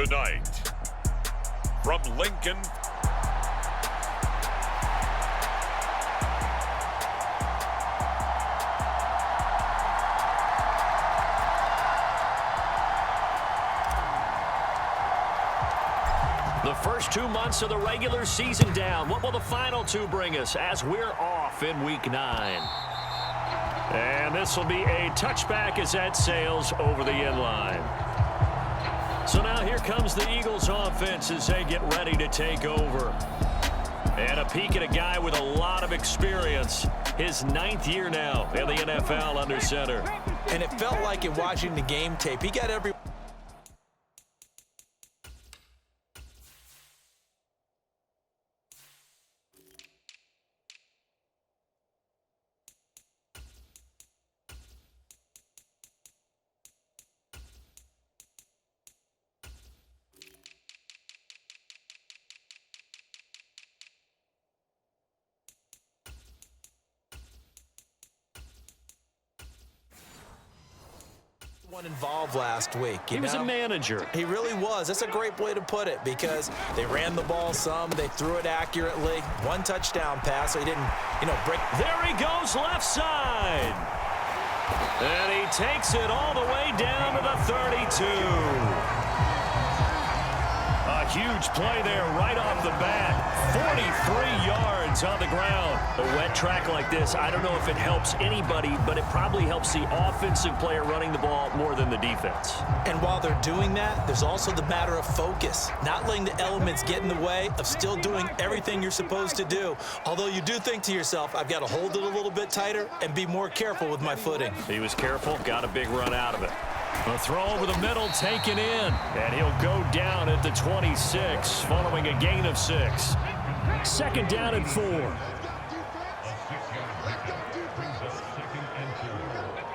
Tonight, from Lincoln, the first 2 months of the regular season down. What will the final 2 bring us as we're off in Week 9? And this will be a touchback as that sails over the end line. So now here comes the Eagles offense as they get ready to take over. And a peek at a guy with a lot of experience. His 9th year now in the NFL under center. And it felt like in watching the game tape, he got every... one involved last week. He was a manager. He really was. That's a great way to put it because they ran the ball some, they threw it accurately. 1 touchdown pass, so he didn't, break. There he goes left side. And he takes it all the way down to the 32. A huge play there right off the bat. 43 yards on the ground. A wet track like this, I don't know if it helps anybody, but it probably helps the offensive player running the ball more than the defense. And while they're doing that, there's also the matter of focus. Not letting the elements get in the way of still doing everything you're supposed to do. Although you do think to yourself, I've got to hold it a little bit tighter and be more careful with my footing. He was careful, got a big run out of it. A throw over the middle taken in, and he'll go down at the 26 following a gain of 6. 2nd down and 4.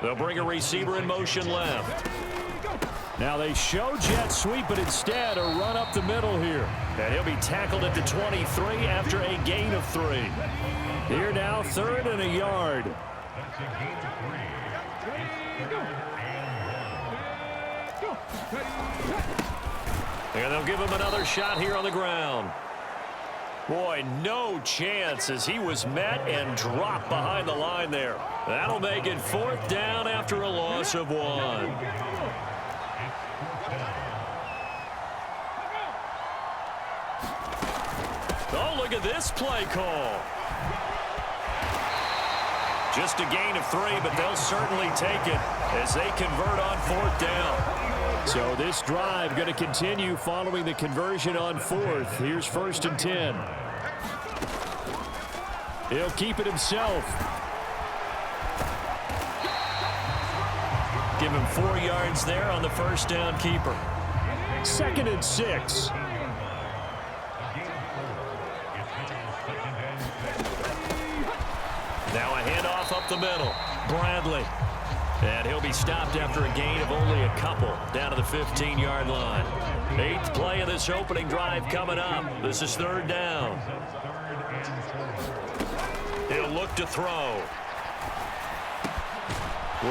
They'll bring a receiver in motion left. Now they show jet sweep, but instead a run up the middle here. And he'll be tackled at the 23 after a gain of 3. Here now, 3rd and a yard. And they'll give him another shot here on the ground. Boy, no chance as he was met and dropped behind the line there. That'll make it 4th down after a loss of 1. Oh, look at this play call. Just a gain of 3, but they'll certainly take it as they convert on 4th down. So this drive going to continue following the conversion on 4th. Here's 1st and 10. He'll keep it himself. Give him 4 yards there on the 1st down keeper. 2nd and 6. Now a handoff up the middle. Bradley. And he'll be stopped after a gain of only a couple down to the 15-yard line. 8th play of this opening drive coming up. This is 3rd down. He'll look to throw.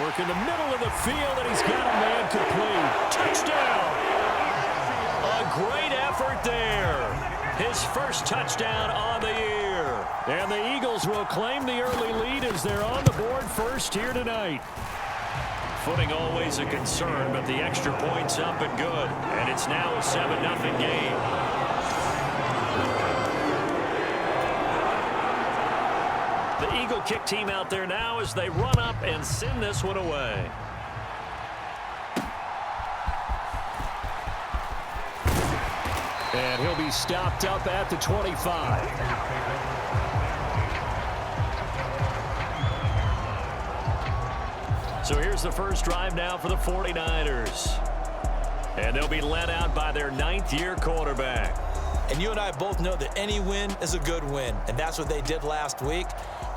Work in the middle of the field, and he's got a man complete. Touchdown! A great effort there. His 1st touchdown on the year. And the Eagles will claim the early lead as they're on the board first here tonight. Footing always a concern, but the extra point's up and good. And it's now a 7-0 game. The Eagle kick team out there now as they run up and send this one away. And he'll be stopped up at the 25. So here's the first drive now for the 49ers. And they'll be led out by their 9th-year quarterback. And you and I both know that any win is a good win, and that's what they did last week.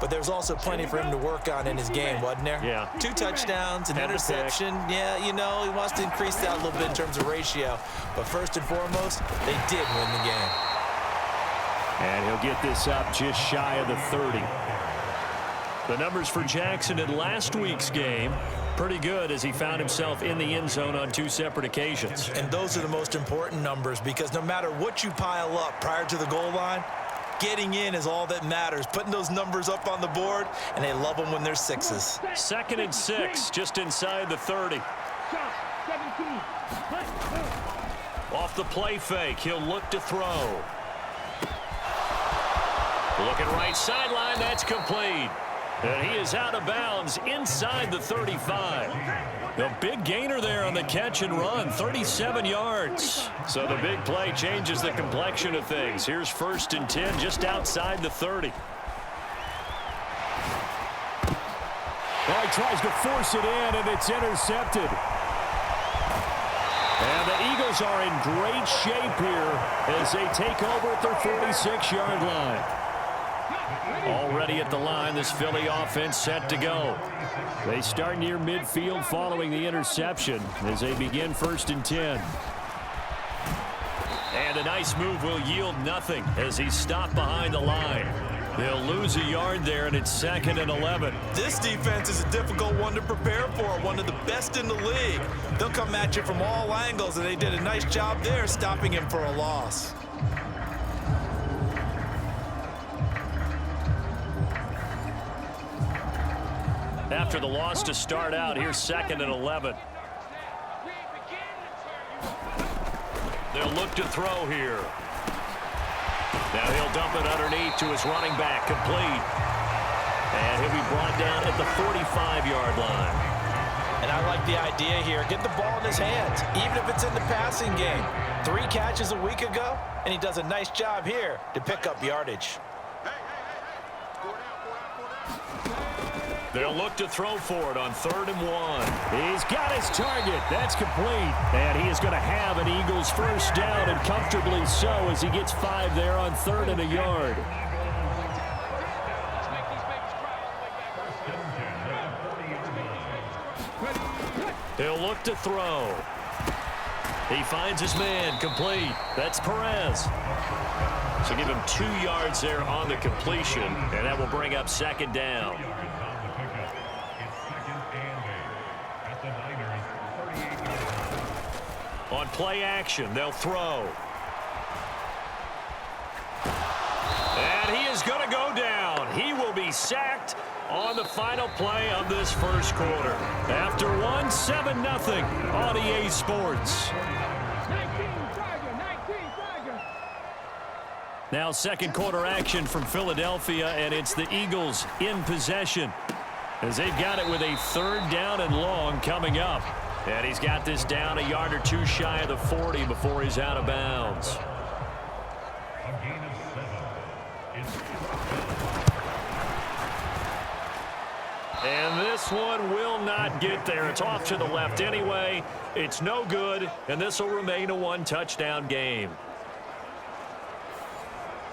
But there's also plenty for him to work on in his game, wasn't there? Yeah. 2 touchdowns, an interception. Yeah, he wants to increase that a little bit in terms of ratio. But first and foremost, they did win the game. And he'll get this up just shy of the 30. The numbers for Jackson in last week's game, pretty good as he found himself in the end zone on 2 separate occasions. And those are the most important numbers because no matter what you pile up prior to the goal line, getting in is all that matters. Putting those numbers up on the board, and they love them when they're 6s. 2nd and 6, just inside the 30. Off the play fake, he'll look to throw. Looking right sideline, that's complete. And he is out of bounds inside the 35. The big gainer there on the catch and run, 37 yards. So the big play changes the complexion of things. Here's 1st and 10 just outside the 30. Well, he tries to force it in, and it's intercepted. And the Eagles are in great shape here as they take over at their 46-yard line. Already at the line, this Philly offense set to go. They start near midfield following the interception as they begin 1st and 10. And a nice move will yield nothing as he's stopped behind the line. They'll lose a yard there, and it's 2nd and 11. This defense is a difficult one to prepare for, one of the best in the league. They'll come at you from all angles, and they did a nice job there stopping him for a loss. After the loss to start out, here's 2nd and 11. They'll look to throw here. Now he'll dump it underneath to his running back, complete. And he'll be brought down at the 45-yard line. And I like the idea here. Get the ball in his hands, even if it's in the passing game. 3 catches a week ago, and he does a nice job here to pick up yardage. They'll look to throw for it on 3rd and 1. He's got his target. That's complete. And he is going to have an Eagles first down, and comfortably so as he gets 5 there on 3rd and a yard. He'll look to throw. He finds his man, complete. That's Perez. So give him 2 yards there on the completion, and that will bring up 2nd down. On play action, they'll throw. And he is going to go down. He will be sacked on the final play of this first quarter. After 7-0 on EA Sports. Now 2nd quarter action from Philadelphia, and it's the Eagles in possession as they've got it with a 3rd down and long coming up. And he's got this down a yard or 2 shy of the 40 before he's out of bounds. And this one will not get there. It's off to the left anyway. It's no good, and this will remain a 1-touchdown game.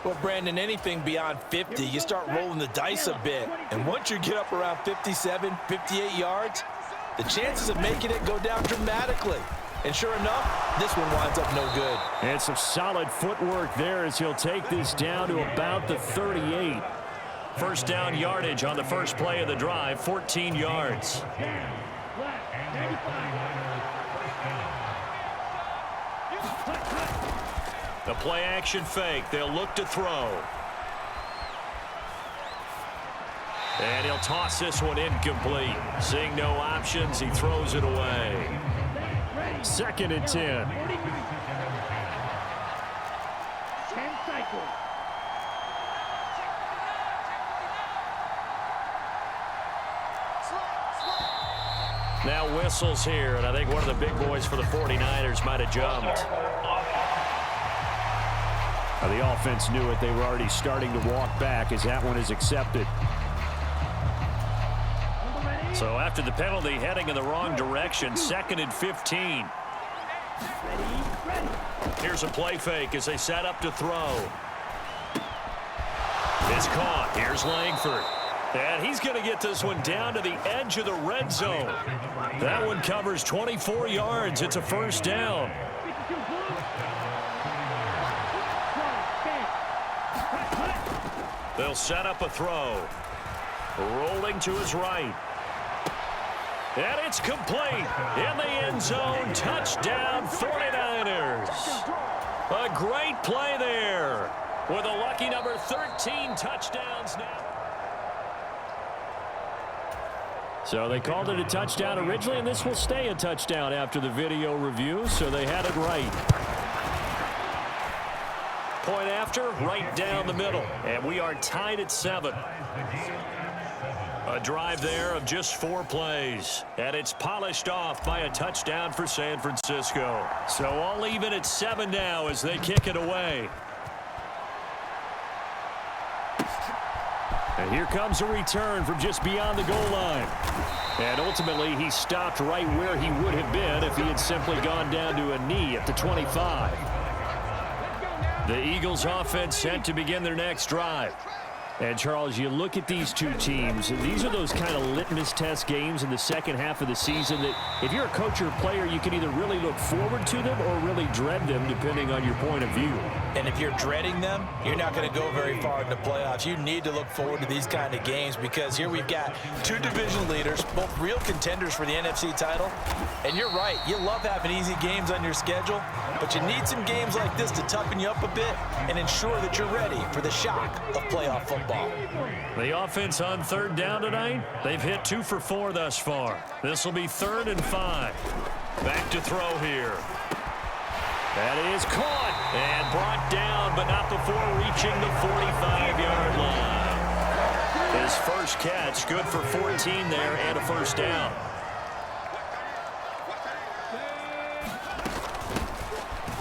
Well, Brandon, anything beyond 50, you start rolling the dice a bit. And once you get up around 57, 58 yards, the chances of making it go down dramatically. And sure enough, this one winds up no good. And some solid footwork there as he'll take this down to about the 38. First down yardage on the first play of the drive, 14 yards. The play action fake. They'll look to throw. And he'll toss this one incomplete. Seeing no options, he throws it away. 2nd and 10. 10 cycles. Now whistles here, and I think one of the big boys for the 49ers might have jumped. The offense knew it. They were already starting to walk back as that one is accepted. So after the penalty, heading in the wrong direction, 2nd and 15. Here's a play fake as they set up to throw. It's caught. Here's Langford. And he's going to get this one down to the edge of the red zone. That one covers 24 yards. It's a first down. They'll set up a throw. Rolling to his right. And it's complete. In the end zone. Touchdown, 49ers. A great play there. With a lucky number 13 touchdowns now. So they called it a touchdown originally, and this will stay a touchdown after the video review, so they had it right. Point after, right down the middle, and we are tied at 7. A drive there of just 4 plays, and it's polished off by a touchdown for San Francisco. So all even at 7 now as they kick it away. And here comes a return from just beyond the goal line. And ultimately, he stopped right where he would have been if he had simply gone down to a knee at the 25. The Eagles offense set to begin their next drive. And, Charles, you look at these two teams, and these are those kind of litmus test games in the second half of the season that if you're a coach or a player, you can either really look forward to them or really dread them, depending on your point of view. And if you're dreading them, you're not going to go very far in the playoffs. You need to look forward to these kind of games because here we've got 2 division leaders, both real contenders for the NFC title. And you're right, you love having easy games on your schedule, but you need some games like this to toughen you up a bit and ensure that you're ready for the shock of playoff football. The offense on 3rd down tonight, they've hit 2 for 4 thus far. This will be 3rd and 5. Back to throw here. That is caught and brought down, but not before reaching the 45-yard line. His first catch, good for 14 there and a first down.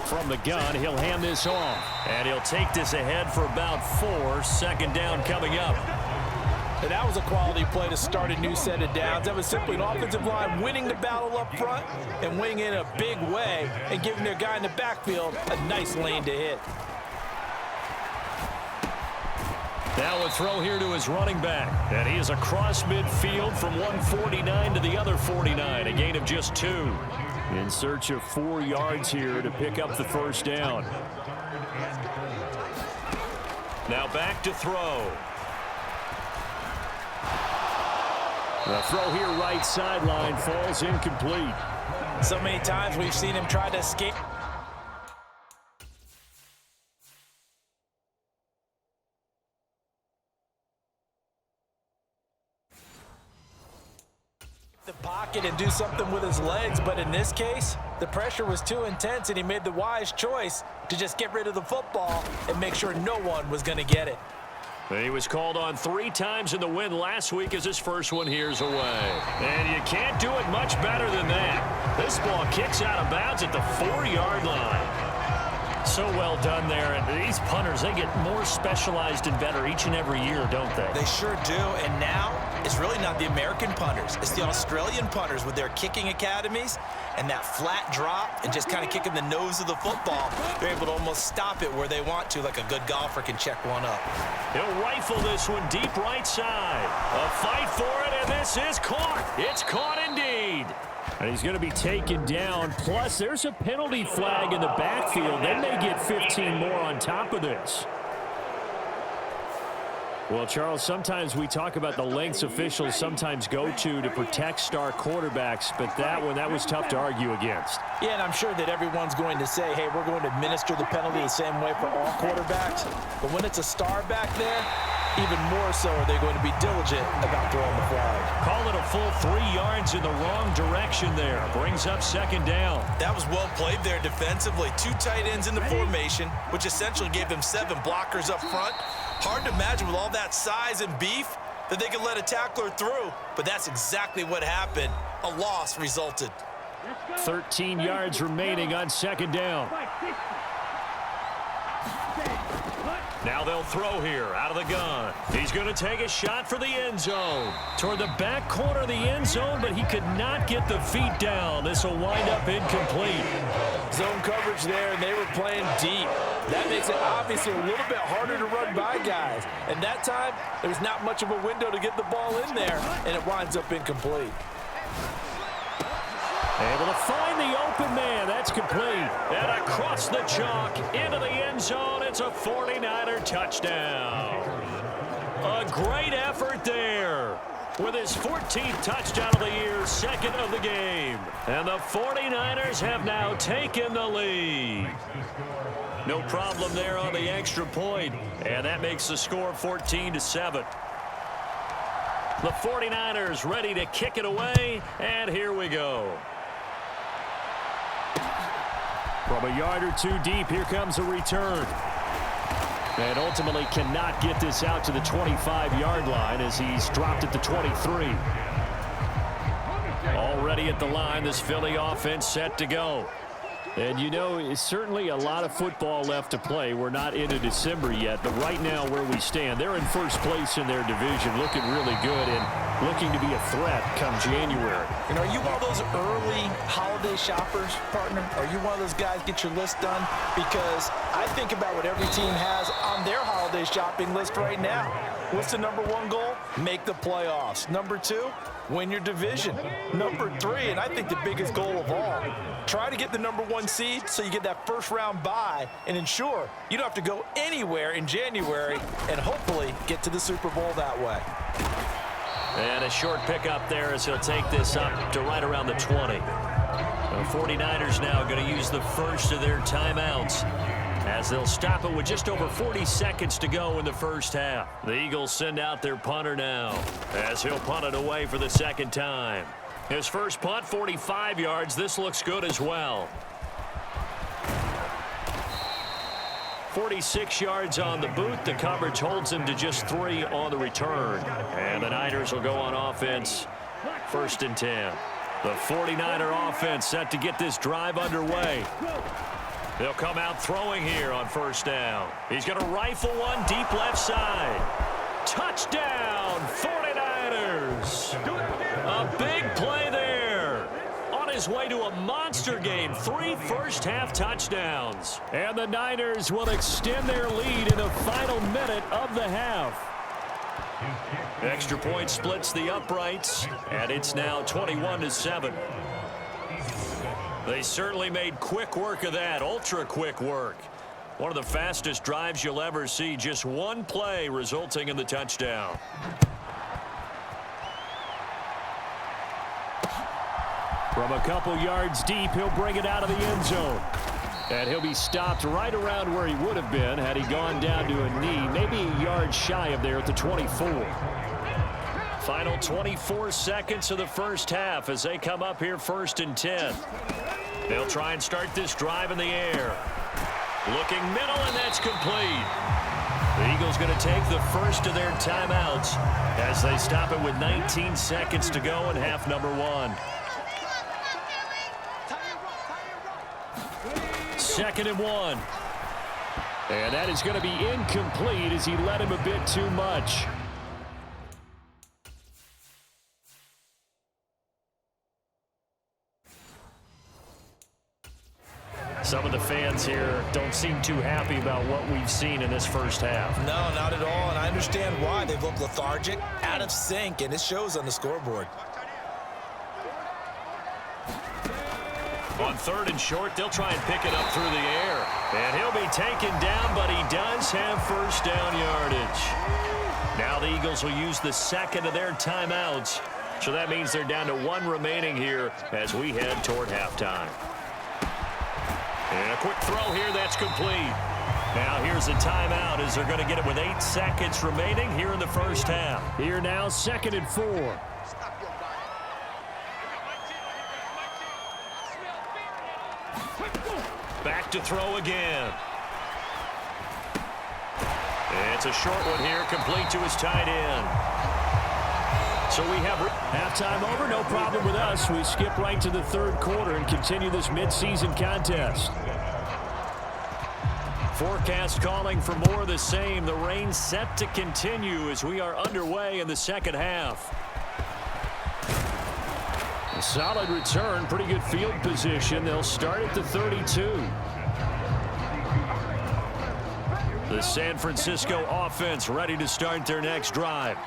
From the gun, he'll hand this off. And he'll take this ahead for about 4. Second down coming up. And that was a quality play to start a new set of downs. That was simply an offensive line winning the battle up front and winning in a big way and giving their guy in the backfield a nice lane to hit. Now a throw here to his running back. And he is across midfield from 149 to the other 49. A gain of just 2. In search of 4 yards here to pick up the first down. Now back to throw. The throw here right sideline falls incomplete. So many times we've seen him try to escape. The pocket and do something with his legs, but in this case, the pressure was too intense and he made the wise choice to just get rid of the football and make sure no one was going to get it. He was called on 3 times in the win last week as his first one here's away. And you can't do it much better than that. This ball kicks out of bounds at the 4-yard line. So well done there. And these punters, they get more specialized and better each and every year, don't they? They sure do. And now it's really not the American punters. It's the Australian punters with their kicking academies and that flat drop and just kind of kicking the nose of the football. They're able to almost stop it where they want to, like a good golfer can check one up. He'll rifle this one deep right side. A fight for it, and this is caught. It's caught indeed. And he's going to be taken down. Plus, there's a penalty flag in the backfield. They may get 15 more on top of this. Well, Charles, sometimes we talk about the lengths officials sometimes go to protect star quarterbacks, but that one, that was tough to argue against. Yeah, and I'm sure that everyone's going to say, hey, we're going to administer the penalty the same way for all quarterbacks. But when it's a star back there, even more so are they going to be diligent about throwing the flag. Call it a full 3 yards in the wrong direction there. Brings up second down. That was well played there defensively. 2 tight ends in the formation, which essentially gave them 7 blockers up front. Hard to imagine with all that size and beef that they could let a tackler through, but that's exactly what happened. A loss resulted. 13 yards remaining on second down. Now they'll throw here out of the gun. He's going to take a shot for the end zone. Toward the back corner of the end zone, but he could not get the feet down. This will wind up incomplete. Zone coverage there, and they were playing deep. That makes it obviously a little bit harder to run by guys. And that time, there's not much of a window to get the ball in there, and it winds up incomplete. Able to find the open man. That's complete. And across the chalk into the end zone. It's a 49er touchdown. A great effort there. With his 14th touchdown of the year, second of the game. And the 49ers have now taken the lead. No problem there on the extra point. And that makes the score 14-7. The 49ers ready to kick it away. And here we go. From a yard or two deep, here comes a return. And ultimately cannot get this out to the 25-yard line as he's dropped at the 23. Already at the line, this Philly offense set to go. And you know, it's certainly a lot of football left to play. We're not into December yet, but right now where we stand, they're in first place in their division, looking really good and looking to be a threat come January. And are you one of those early holiday shoppers, partner? Are you one of those guys get your list done? Because I think about what every team has on their holiday shopping list right now. What's the number one goal? Make the playoffs. Number two, win your division. Number three, and I think the biggest goal of all, try to get the number one seed so you get that first round bye and ensure you don't have to go anywhere in January and hopefully get to the Super Bowl that way. And a short pickup there as he'll take this up to right around the 20. The 49ers now going to use the first of their timeouts as they'll stop it with just over 40 seconds to go in the first half. The Eagles send out their punter now as he'll punt it away for the second time. His first punt, 45 yards. This looks good as well. 46 yards on the boot. The coverage holds him to just 3 on the return. And the Niners will go on offense, 1st and 10. The 49er offense set to get this drive underway. They'll come out throwing here on 1st down. He's going to rifle one deep left side. Touchdown, 49ers. A big play there. On his way to a monster game, 3 first-half touchdowns. And the Niners will extend their lead in the final minute of the half. Extra point splits the uprights, and it's now 21-7. They certainly made quick work of that, ultra-quick work. One of the fastest drives you'll ever see, just one play resulting in the touchdown. From a couple yards deep, he'll bring it out of the end zone. And he'll be stopped right around where he would have been had he gone down to a knee, maybe a yard shy of there at the 24. Final 24 seconds of the first half as they come up here 1st and 10. They'll try and start this drive in the air. Looking middle, and that's complete. The Eagles going to take the first of their timeouts as they stop it with 19 seconds to go in half number 1. 2nd and 1. And that is going to be incomplete as he led him a bit too much. Some of the fans here don't seem too happy about what we've seen in this first half. No, not at all, and I understand why. They've looked lethargic, out of sync, and it shows on the scoreboard. On 3rd and short, they'll try and pick it up through the air. And he'll be taken down, but he does have first down yardage. Now the Eagles will use the second of their timeouts. So that means they're down to 1 remaining here as we head toward halftime. And a quick throw here, that's complete. Now here's a timeout as they're going to get it with 8 seconds remaining here in the first half. Here now, 2nd and 4. Back to throw again. It's a short one here, complete to his tight end. So we have halftime over, no problem with us. We skip right to the 3rd quarter and continue this midseason contest. Forecast calling for more of the same. The rain set to continue as we are underway in the second half. A solid return, pretty good field position. They'll start at the 32. The San Francisco offense ready to start their next drive.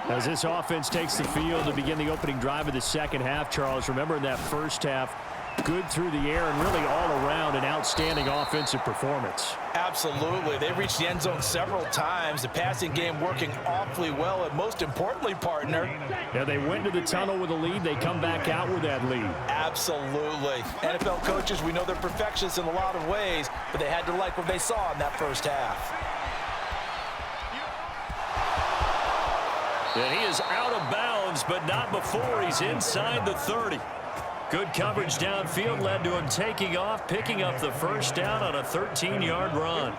As this offense takes the field to begin the opening drive of the second half, Charles, remember in that first half, Good through the air and really all around an outstanding offensive performance. Absolutely. They reached the end zone several times. The passing game working awfully well. And most importantly, partner, Yeah, they went to the tunnel with a lead. They come back out with that lead. absolutely. NFL coaches, we know they're perfectionists in a lot of ways, but they had to like what they saw in that first half. And he is out of bounds, but not before he's inside the 30. Good coverage downfield led to him taking off, picking up the first down on a 13-yard run.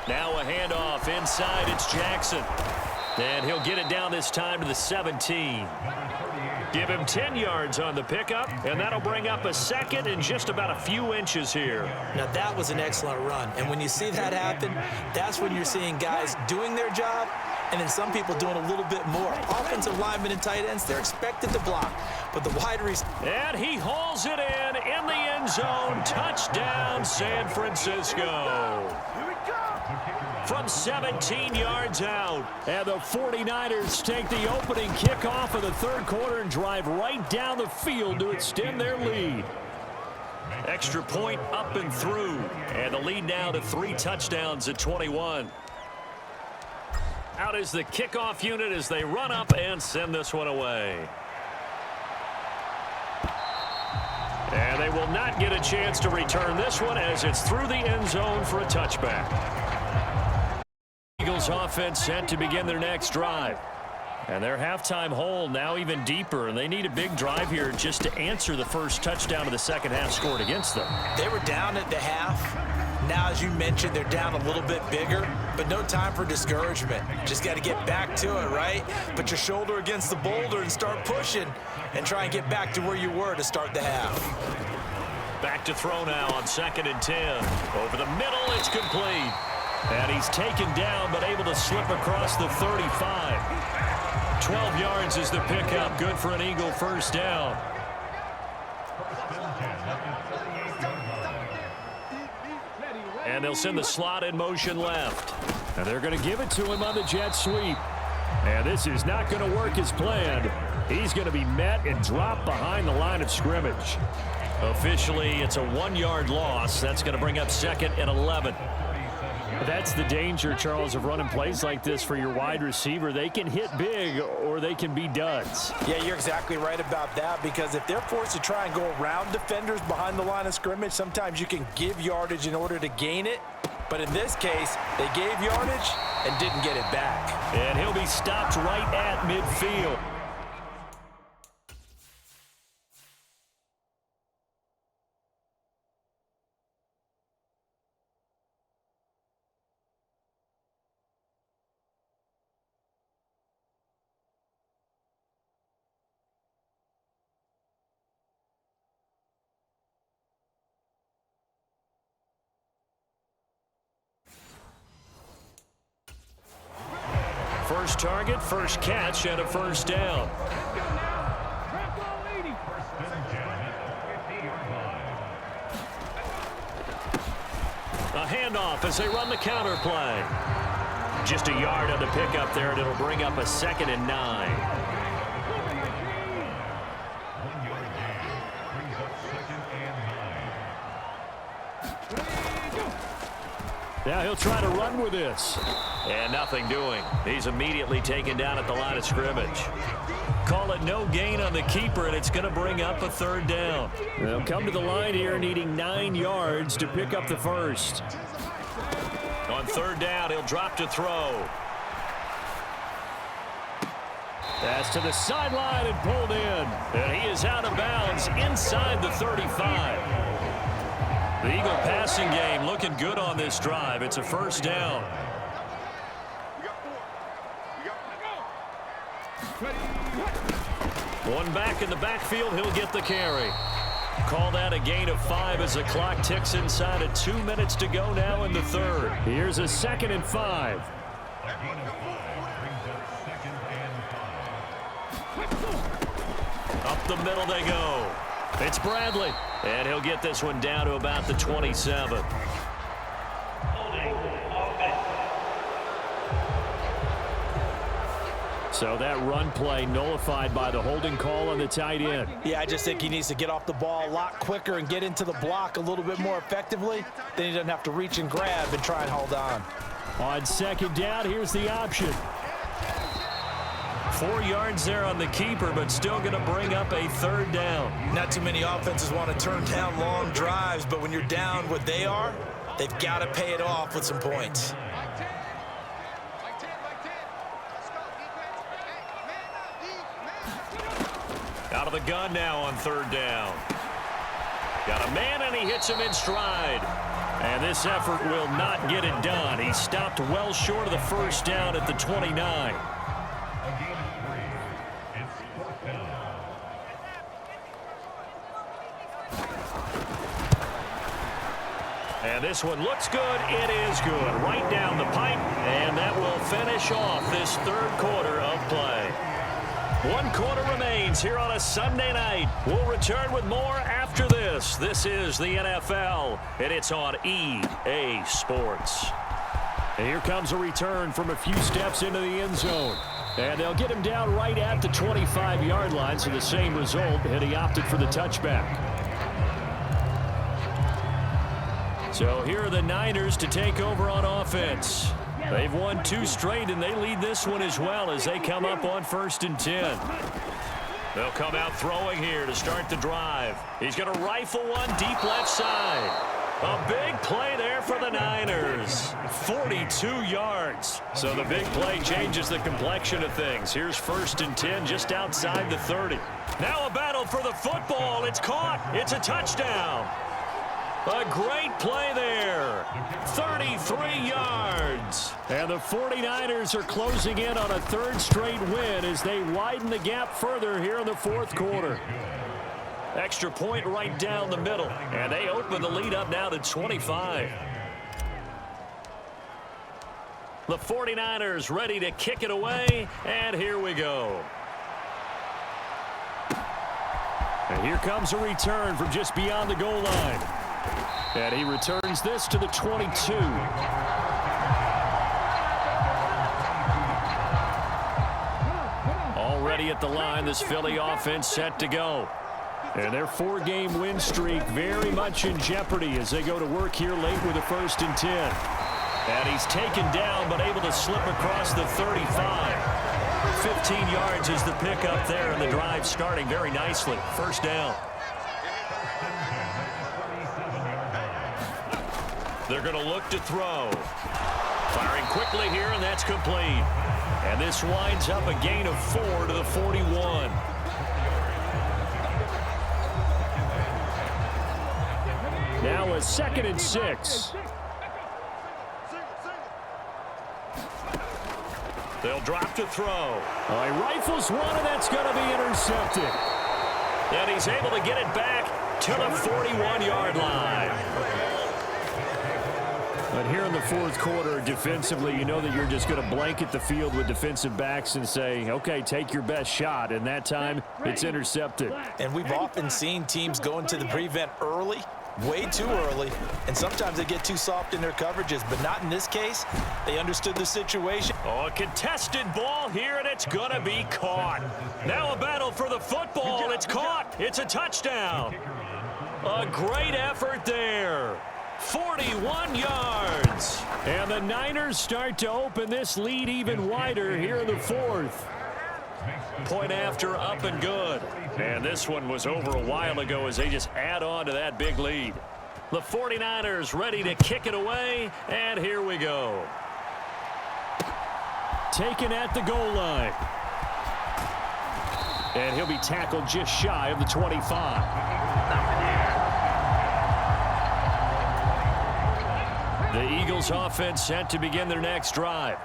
Now a handoff inside. It's Jackson. And he'll get it down this time to the 17. Give him 10 yards on the pickup, and that'll bring up a second and just about a few inches here. Now, that was an excellent run. And when you see that happen, that's when you're seeing guys doing their job and then some people doing a little bit more. Offensive linemen and tight ends, they're expected to block. But the wide receivers... And he hauls it in the end zone. Touchdown, San Francisco. From 17 yards out. And the 49ers take the opening kickoff of the third quarter and drive right down the field to extend their lead. Extra point up and through. And the lead now to 3 touchdowns at 21. Out is the kickoff unit as they run up and send this one away. And they will not get a chance to return this one as it's through the end zone for a touchback. Eagles offense set to begin their next drive. And their halftime hole now even deeper, and they need a big drive here just to answer the first touchdown of the second half scored against them. They were down at the half. Now, as you mentioned, they're down a little bit bigger, but no time for discouragement. Just got to get back to it, right? Put your shoulder against the boulder and start pushing and try and get back to where you were to start the half. Back to throw now on 2nd and 10. Over the middle, it's complete. And he's taken down but able to slip across the 35. 12 yards is the pickup. Good for an Eagle first down. And they'll send the slot in motion left. And they're going to give it to him on the jet sweep. And this is not going to work as planned. He's going to be met and dropped behind the line of scrimmage. Officially, it's a 1-yard loss. That's going to bring up 2nd and 11. That's the danger, Charles, of running plays like this for your wide receiver. They can hit big or they can be duds. Yeah, you're exactly right about that, because if they're forced to try and go around defenders behind the line of scrimmage, sometimes you can give yardage in order to gain it. But in this case, they gave yardage and didn't get it back. And he'll be stopped right at midfield. First target, first catch, and a first down. A handoff as they run the counter play. Just a yard on the pickup there, and it'll bring up a 2nd and 9. Now he'll try to run with this. And nothing doing. He's immediately taken down at the line of scrimmage. Call it no gain on the keeper, and it's going to bring up a 3rd down. They'll come to the line here needing 9 yards to pick up the first. On 3rd down, he'll drop to throw. That's to the sideline and pulled in. And he is out of bounds inside the 35. The Eagle passing game looking good on this drive. It's a first down. One back in the backfield, he'll get the carry. Call that a gain of 5 as the clock ticks inside of 2 minutes to go now in the 3rd. Here's a 2nd and 5. Up the middle they go. It's Bradley. And he'll get this one down to about the 27. So that run play nullified by the holding call on the tight end. Yeah, I just think he needs to get off the ball a lot quicker and get into the block a little bit more effectively. Then he doesn't have to reach and grab and try and hold on. On second down, here's the option. 4 yards there on the keeper, but still going to bring up a third down. Not too many offenses want to turn down long drives, but when you're down what they are, they've got to pay it off with some points. Out of the gun now on third down. Got a man, and he hits him in stride. And this effort will not get it done. He stopped well short of the first down at the 29. And this one looks good. It is good. Right down the pipe. And that will finish off this third quarter of play. 1 quarter remains here on a Sunday night. We'll return with more after this. This is the NFL, and it's on EA Sports. And here comes a return from a few steps into the end zone. And they'll get him down right at the 25-yard line, so the same result, and he opted for the touchback. So here are the Niners to take over on offense. They've won 2 straight, and they lead this one as well as they come up on 1st and 10. They'll come out throwing here to start the drive. He's going to rifle one deep left side. A big play there for the Niners. 42 yards. So the big play changes the complexion of things. Here's 1st and 10 just outside the 30. Now a battle for the football. It's caught. It's a touchdown. A great play there. 33 yards. And the 49ers are closing in on a 3rd straight win as they widen the gap further here in the 4th quarter. Extra point right down the middle. And they open the lead up now to 25. The 49ers ready to kick it away. And here we go. And here comes a return from just beyond the goal line. And he returns this to the 22. Already at the line, this Philly offense set to go. And their 4-game win streak very much in jeopardy as they go to work here late with a 1st and 10. And he's taken down but able to slip across the 35. 15 yards is the pickup there, and the drive starting very nicely. 1st down. They're going to look to throw. Firing quickly here, and that's complete. And this winds up a gain of 4 to the 41. Now a 2nd and 6. They'll drop to throw. He rifles one, and that's going to be intercepted. And he's able to get it back to the 41-yard line. But here in the 4th quarter, defensively, you know that you're just going to blanket the field with defensive backs and say, okay, take your best shot. And that time, it's intercepted. And we've often seen teams go into the prevent early, way too early, and sometimes they get too soft in their coverages, but not in this case. They understood the situation. Oh, a contested ball here, and it's going to be caught. Now a battle for the football. It's caught. It's a touchdown. A great effort there. 41 yards. And the Niners start to open this lead even wider here in the 4th. Point after, up and good. And this one was over a while ago as they just add on to that big lead. The 49ers ready to kick it away, and here we go. Taken at the goal line. And he'll be tackled just shy of the 25. The Eagles offense set to begin their next drive.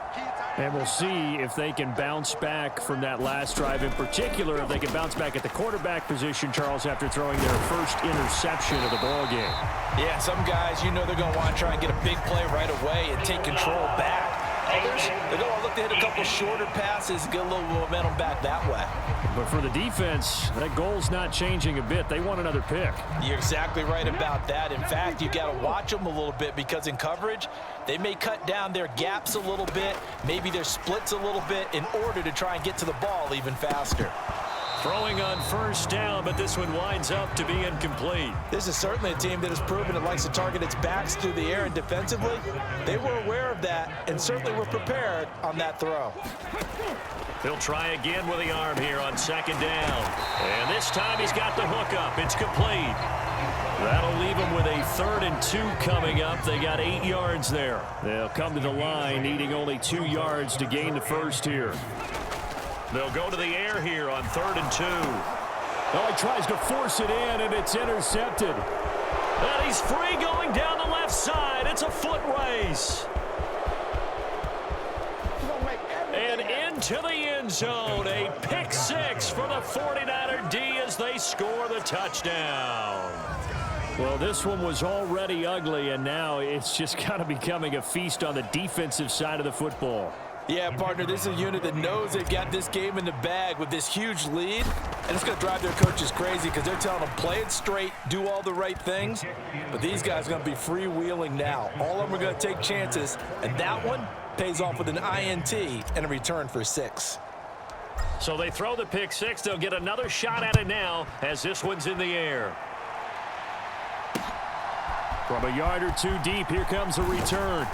And we'll see if they can bounce back from that last drive. In particular, if they can bounce back at the quarterback position, Charles, after throwing their first interception of the ballgame. Yeah, some guys, you know they're going to want to try and get a big play right away and take control back. Others, they're going to look to hit a couple shorter passes, get a little momentum back that way. But for the defense, that goal's not changing a bit. They want another pick. You're exactly right about that. In fact, you got to watch them a little bit because in coverage, they may cut down their gaps a little bit, maybe their splits a little bit in order to try and get to the ball even faster. Throwing on first down, but this one winds up to be incomplete. This is certainly a team that has proven it likes to target its backs through the air, and defensively, they were aware of that and certainly were prepared on that throw. He'll try again with the arm here on second down. And this time he's got the hook up. It's complete. That'll leave him with a 3rd and 2 coming up. They got 8 yards there. They'll come to the line needing only 2 yards to gain the first here. They'll go to the air here on 3rd and 2. Oh, he tries to force it in, and it's intercepted. And he's free going down the left side. It's a foot race. And into the end zone. A pick 6 for the 49er D as they score the touchdown. Well, this one was already ugly, and now it's just kind of becoming a feast on the defensive side of the football. Yeah, partner, this is a unit that knows they've got this game in the bag with this huge lead, and it's going to drive their coaches crazy because they're telling them play it straight, do all the right things, but these guys are going to be freewheeling now. All of them are going to take chances, and that one pays off with an INT and a return for 6. So they throw the pick 6. They'll get another shot at it now as this one's in the air. From a yard or 2 deep, here comes a return.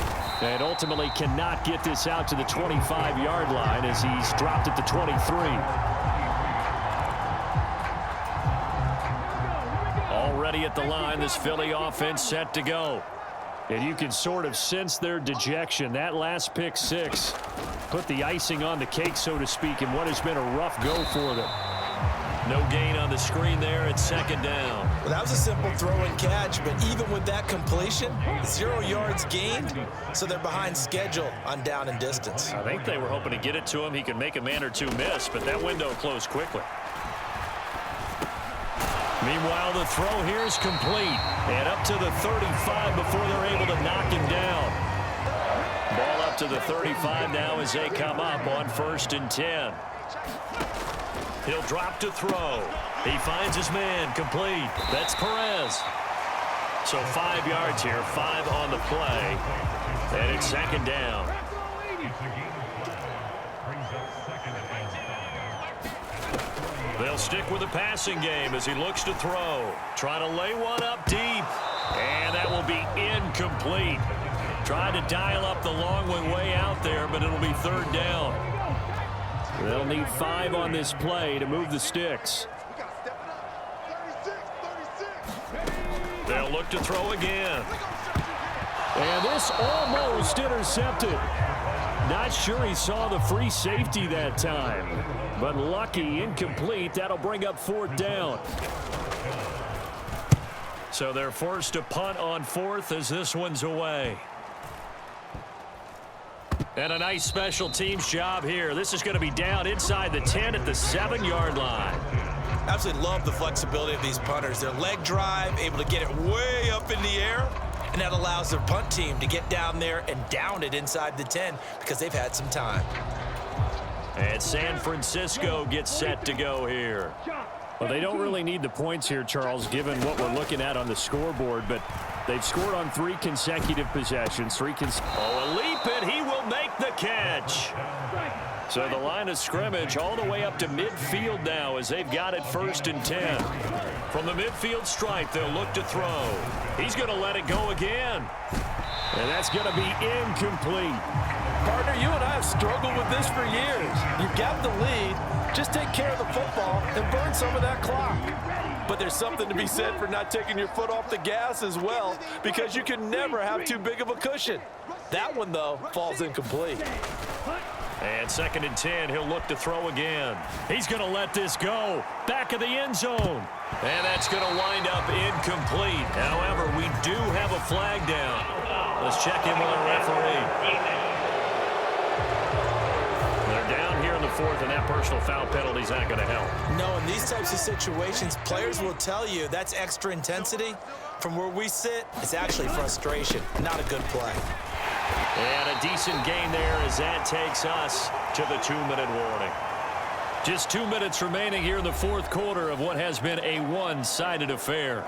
And ultimately cannot get this out to the 25-yard line as he's dropped at the 23. Already at the line, this Philly offense set to go. And you can sort of sense their dejection. That last pick 6 put the icing on the cake, so to speak, in what has been a rough go for them. No gain on the screen there. It's second down. Well, that was a simple throw and catch, but even with that completion, 0 yards gained, so they're behind schedule on down and distance. I think they were hoping to get it to him. He could make a man or 2 miss, but that window closed quickly. Meanwhile, the throw here is complete. And up to the 35 before they're able to knock him down. Ball up to the 35 now as they come up on 1st and 10. He'll drop to throw. He finds his man, complete. That's Perez. So 5 yards here, 5 on the play. And it's second down. They'll stick with the passing game as he looks to throw. Trying to lay one up deep. And that will be incomplete. Tried to dial up the long one way out there, but it'll be 3rd down. They'll need 5 on this play to move the sticks. They'll look to throw again. And this almost intercepted. Not sure he saw the free safety that time. But lucky, incomplete. That'll bring up 4th down. So they're forced to punt on 4th as this one's away. And a nice special teams job here. This is going to be down inside the 10 at the 7-yard line. Absolutely love the flexibility of these punters. Their leg drive, able to get it way up in the air, and that allows their punt team to get down there and down it inside the 10 because they've had some time. And San Francisco gets set to go here. Well, they don't really need the points here, Charles, given what we're looking at on the scoreboard, but they've scored on 3 consecutive possessions. A leap, and he will make the catch. So the line of scrimmage all the way up to midfield now as they've got it 1st and 10. From the midfield stripe, they'll look to throw. He's going to let it go again. And that's going to be incomplete. Partner, you and I have struggled with this for years. You've got the lead. Just take care of the football and burn some of that clock. But there's something to be said for not taking your foot off the gas as well, because you can never have too big of a cushion. That one, though, falls incomplete. And 2nd and 10, he'll look to throw again. He's going to let this go. Back of the end zone. And that's going to wind up incomplete. However, we do have a flag down. Let's check in with our referee. They're down here in the 4th, and that personal foul penalty is not going to help. No, in these types of situations, players will tell you that's extra intensity. From where we sit, it's actually frustration, not a good play. And a decent gain there as that takes us to the 2-minute warning. Just 2 minutes remaining here in the fourth quarter of what has been a one-sided affair.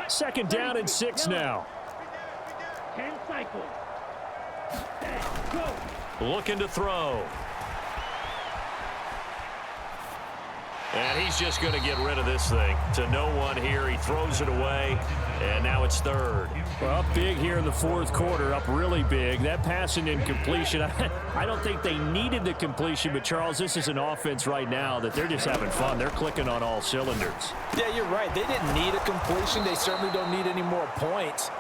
Second down and 6 now. 10 cycles. Go. Looking to throw. And he's just going to get rid of this thing. To no one here. He throws it away. And now it's third. Well, up big here in the fourth quarter. Up really big. That pass and incompletion. I don't think they needed the completion. But, Charles, this is an offense right now that they're just having fun. They're clicking on all cylinders. Yeah, you're right. They didn't need a completion. They certainly don't need any more points.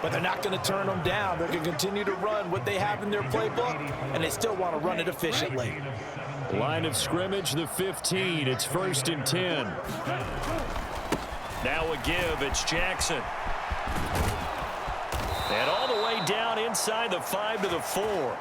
But they're not going to turn them down. They're going to continue to run what they have in their playbook. And they still want to run it efficiently. Line of scrimmage, the 15. It's 1st and 10. Now a give. It's Jackson. And all the way down inside the 5 to the 4.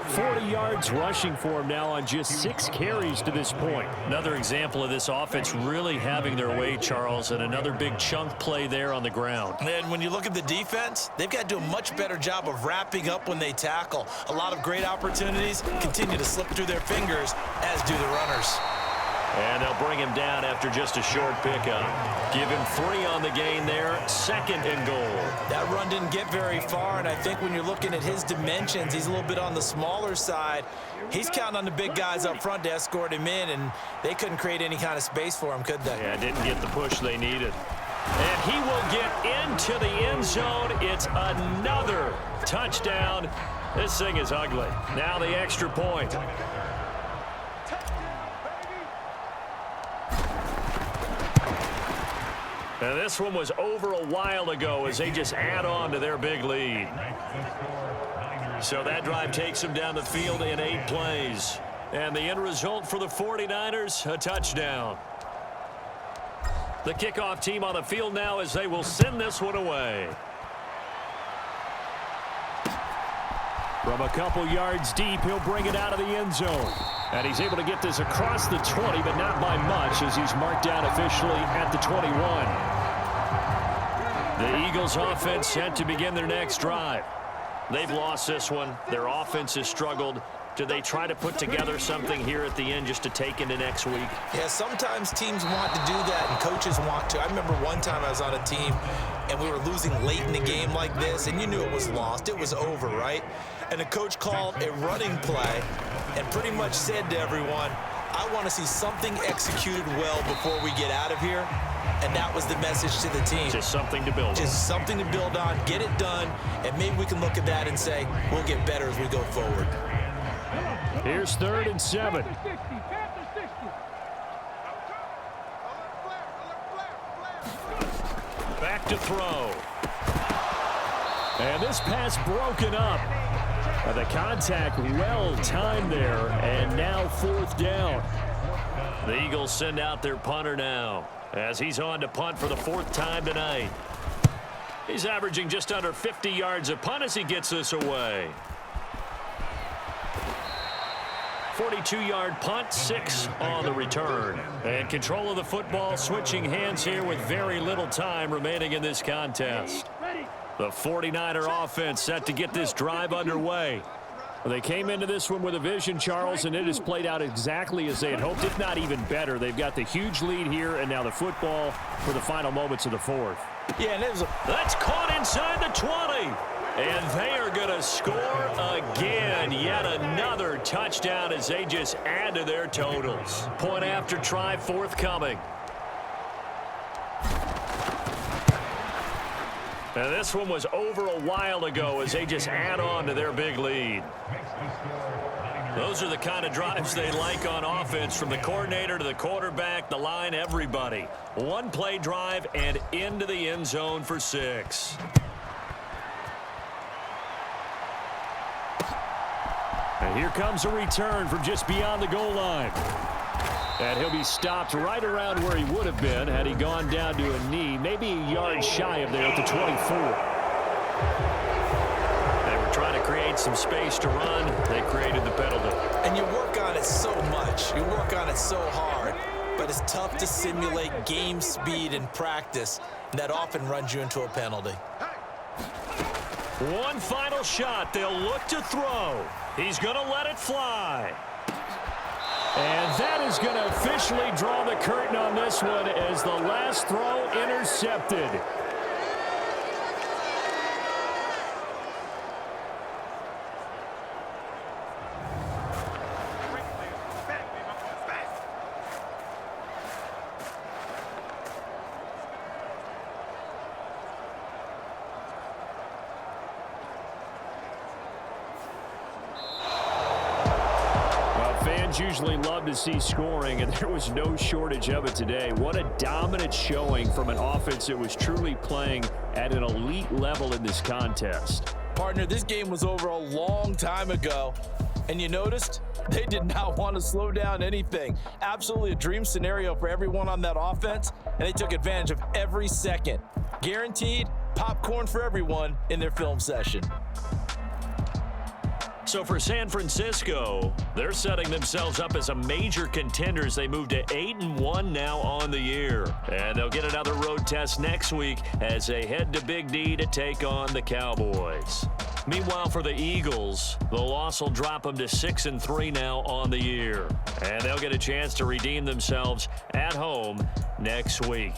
40 yards rushing for him now on just 6 carries to this point. Another example of this offense really having their way, Charles, and another big chunk play there on the ground. And when you look at the defense, they've got to do a much better job of wrapping up when they tackle. A lot of great opportunities continue to slip through their fingers, as do the runners. And they'll bring him down after just a short pickup. Give him 3 on the gain there, 2nd and goal. That run didn't get very far, and I think when you're looking at his dimensions, he's a little bit on the smaller side. He's counting on the big guys up front to escort him in, and they couldn't create any kind of space for him, could they? Yeah, didn't get the push they needed. And he will get into the end zone. It's another touchdown. This thing is ugly. Now the extra point. And this one was over a while ago as they just add on to their big lead. So that drive takes them down the field in 8 plays. And the end result for the 49ers, a touchdown. The kickoff team on the field now as they will send this one away. From a couple yards deep, he'll bring it out of the end zone. And he's able to get this across the 20, but not by much as he's marked down officially at the 21. The Eagles offense set to begin their next drive. They've lost this one. Their offense has struggled. Do they try to put together something here at the end just to take into next week? Yeah, sometimes teams want to do that and coaches want to. I remember one time I was on a team and we were losing late in the game like this, and you knew it was lost. It was over, right? And the coach called a running play and pretty much said to everyone, I want to see something executed well before we get out of here. And that was the message to the team. Just something to build on. Just something to build on, get it done, and maybe we can look at that and say, we'll get better as we go forward. Here's 3rd and 7. Back to throw. And this pass broken up. The contact well timed there, and now 4th down. The Eagles send out their punter now as he's on to punt for the 4th time tonight. He's averaging just under 50 yards a punt as he gets this away. 42-yard punt, 6 on the return. And control of the football switching hands here with very little time remaining in this contest. The 49er offense set to get this drive underway. Well, they came into this one with a vision, Charles, and it has played out exactly as they had hoped, if not even better. They've got the huge lead here, and now the football for the final moments of the 4th. Yeah, and that's caught inside the 20. And they are going to score again. Yet another touchdown as they just add to their totals. Point after try forthcoming. And this one was over a while ago as they just add on to their big lead. Those are the kind of drives they like on offense, from the coordinator to the quarterback, the line, everybody. One play drive and into the end zone for 6. And here comes a return from just beyond the goal line. And he'll be stopped right around where he would have been had he gone down to a knee, maybe a yard shy of there at the 24. They were trying to create some space to run. They created the penalty. And you work on it so much. You work on it so hard. But it's tough to simulate game speed in practice. And that often runs you into a penalty. One final shot. They'll look to throw. He's going to let it fly. And that is going to officially draw the curtain on this one as the last throw intercepted. Usually love to see scoring, and there was no shortage of it today. What a dominant showing from an offense that was truly playing at an elite level in this contest. Partner, this game was over a long time ago, and you noticed they did not want to slow down anything. Absolutely a dream scenario for everyone on that offense, and they took advantage of every second. Guaranteed popcorn for everyone in their film session. So for San Francisco, they're setting themselves up as a major contender as they move to 8-1 now on the year. And they'll get another road test next week as they head to Big D to take on the Cowboys. Meanwhile, for the Eagles, the loss will drop them to 6-3 now on the year. And they'll get a chance to redeem themselves at home next week.